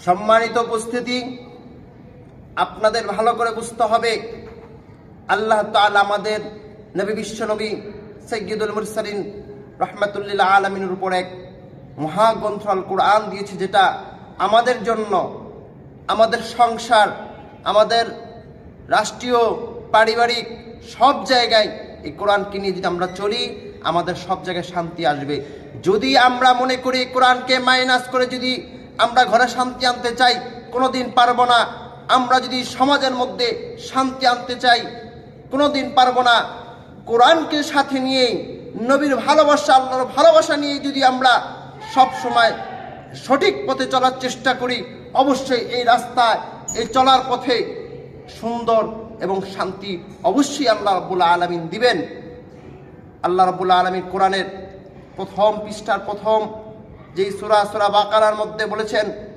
সম্মানিত উপস্থিতি, আপনাদের ভালো করে বুঝতে হবে আল্লাহ তাআলা আমাদের নবী বিশ্বনবী সাইয়্যিদুল মুরসালিন রাহমাতুল্লিল আলামিনের উপর এক মহাগ্রন্থ আল কোরআন দিয়েছে, যেটা আমাদের জন্য, আমাদের সংসার, আমাদের রাষ্ট্রীয়, পারিবারিক সব জায়গায় এই কোরআনকে নিয়ে যদি আমরা চলি, আমাদের সব জায়গায় শান্তি আসবে। যদি আমরা মনে করি কোরআনকে মাইনাস করে যদি আমরা ঘরে শান্তি আনতে চাই, কোনোদিন পারবো না। আমরা যদি সমাজের মধ্যে শান্তি আনতে চাই, কোনোদিন পারবো না। কোরআনকে সাথে নিয়ে, নবীর ভালোবাসা, আল্লাহর ভালোবাসা নিয়ে যদি আমরা সব সময় সঠিক পথে চলার চেষ্টা করি, অবশ্যই এই রাস্তায়, এই চলার পথে সুন্দর এবং শান্তি অবশ্যই আল্লাহ রাব্বুল আলামিন দিবেন। আল্লাহ রাব্বুল আলামিন কোরআনের প্রথম পৃষ্ঠার প্রথম যেই সূরা বাকারার মধ্যে বলেছেন,